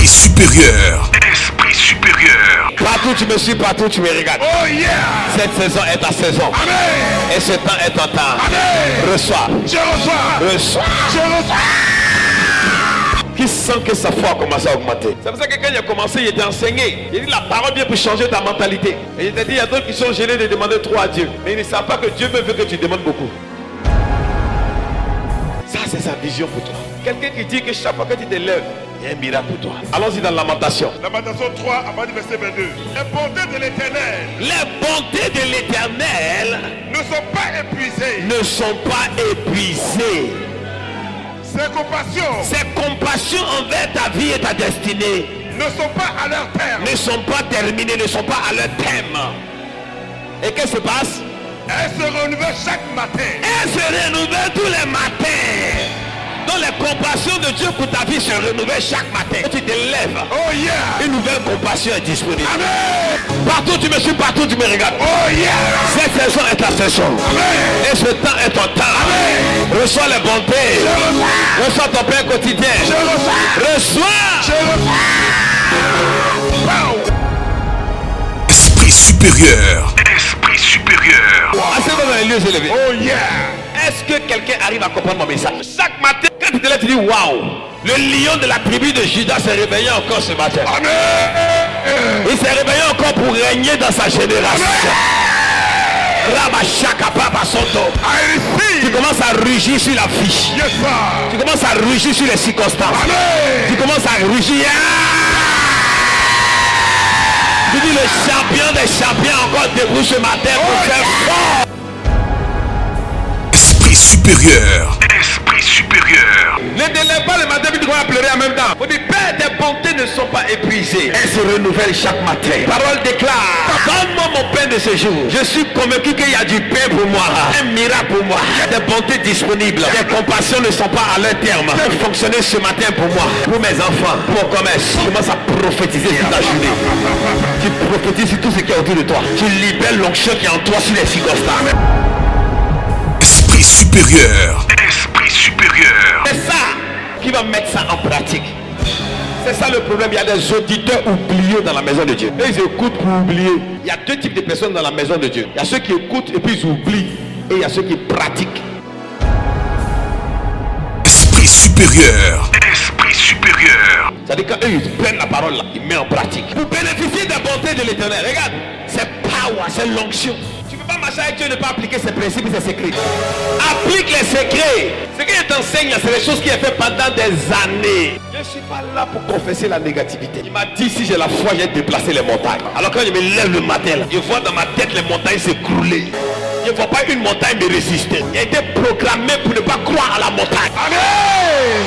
Esprit supérieur. Esprit supérieur. Partout tu me suis, partout tu me regardes. Oh yeah. Cette saison est ta saison. Amen. Et ce temps est ton temps. Amen. Reçois. Je reçois. Reçois. Je reçois. Qui sent que sa foi a commencé à augmenter. C'est pour ça que quand il a commencé, il était enseigné. Il dit la parole vient pour changer ta mentalité. Et il t'a dit, il y a d'autres qui sont gênés de demander trop à Dieu. Mais ils ne savent pas que Dieu veut que tu demandes beaucoup. Ça, c'est sa vision pour toi. Quelqu'un qui dit que chaque fois que tu te lèves, il y a un miracle pour toi. Allons-y dans Lamentation. Lamentation 3, à partir du verset 22. Les bontés de l'Éternel. Les bontés de l'Éternel Ne sont pas épuisées. ne sont pas épuisées. Ses compassions envers ta vie et ta destinée ne sont pas à leur terme. ne sont pas terminées, ne sont pas à leur thème. Et qu'est-ce qui se passe? Elles se renouvellent chaque matin. Elles se renouvellent tous les matins. Donc les compassions de Dieu pour ta vie se renouvellent chaque matin. Quand tu te lèves, Oh yeah. une nouvelle compassion est disponible. Amen. Partout tu me suis, partout tu me regardes. Oh yeah. Cette saison est ta saison. Amen. Et ce temps est ton temps. Amen. Reçois les bontés. Je reçois. Reçois ton pain quotidien. Je reçois. Reçois. Je reçois. Wow. Esprit supérieur. Esprit supérieur. Assez-vous dans les lieux élevés. Oh yeah. Est-ce que quelqu'un arrive à comprendre mon message? Chaque matin, quand tu te lèves, tu dis waouh, le lion de la tribu de Judas s'est réveillé encore ce matin. Amen. Il s'est réveillé encore pour régner dans sa génération. Ramachaka Papa Soto. I receive. Tu commences à rugir sur la fiche. Yes sir. Tu commences à rugir sur les circonstances. Tu Amen. commences à rugir. Tu dis le champion des champions encore debout ce matin pour faire fort. Esprit supérieur. Esprit supérieur. Ne délève pas le matin puis tu vas pleurer en même temps. On dit Père, tes bontés ne sont pas épuisées. Elles se renouvellent chaque matin. Parole déclare. Donne-moi mon pain de ce jour. Je suis convaincu qu'il y a du pain pour moi. Un miracle pour moi. Il y a des bontés disponibles. Tes compassions ne sont pas à leur terme. Elles fonctionner ce matin pour moi. Pour mes enfants. Pour mon commerce. Tu commences à prophétiser toute la journée. Tu prophétises sur tout ce qui est autour de toi. Tu libères l'onction qui est en toi sur les circonstances. Esprit supérieur. Esprit supérieur. C'est ça qui va mettre ça en pratique. C'est ça le problème. Il y a des auditeurs oubliés dans la maison de Dieu. Et ils écoutent pour oublier. Il y a deux types de personnes dans la maison de Dieu. Il y a ceux qui écoutent et puis ils oublient. Et il y a ceux qui pratiquent. Esprit supérieur. Esprit supérieur. C'est-à-dire quand eux ils prennent la parole là, ils mettent en pratique. Vous bénéficiez des bontés de l'Éternel. Regarde, c'est power, c'est l'onction. Tu ne peux pas marcher avec Dieu et ne pas appliquer ses principes et ses secrets. Applique les secrets. Ce que je t'enseigne là, c'est des choses qu'il a fait pendant des années. Je ne suis pas là pour confesser la négativité. Il m'a dit si j'ai la foi, j'ai déplacé les montagnes. Alors quand je me lève le matin, là, je vois dans ma tête les montagnes s'écrouler. Je ne vois pas une montagne me résister. Il a été programmé pour ne pas croire à la montagne. Amen.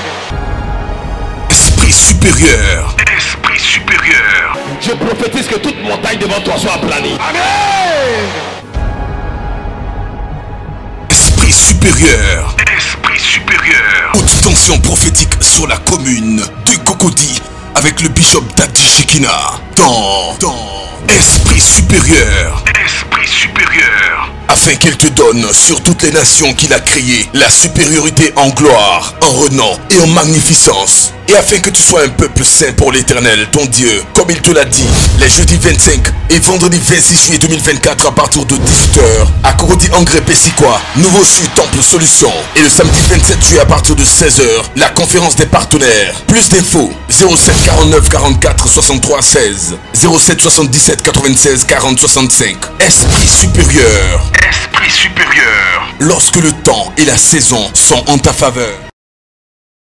Esprit supérieur. Esprit supérieur. Je prophétise que toute montagne devant toi soit aplanie. Amen. Esprit supérieur. Esprit supérieur. Haute tension prophétique sur la commune de Cocody avec le bishop Daddy Shekina. Dans Esprit supérieur. Esprit supérieur. Afin qu'il te donne sur toutes les nations qu'il a créées la supériorité en gloire, en renom et en magnificence. Et afin que tu sois un peuple saint pour l'Éternel, ton Dieu, comme il te l'a dit, les jeudis 25 et vendredi 26 juillet 2024 à partir de 18h à Cocody Engrais Pessicois, Nouveau Sud Temple Solution. Et le samedi 27 juillet à partir de 16h, la conférence des partenaires. Plus d'infos 07 49 44 63 16 07 77 96 40 65. Esprit supérieur. Esprit supérieur. Lorsque le temps et la saison sont en ta faveur.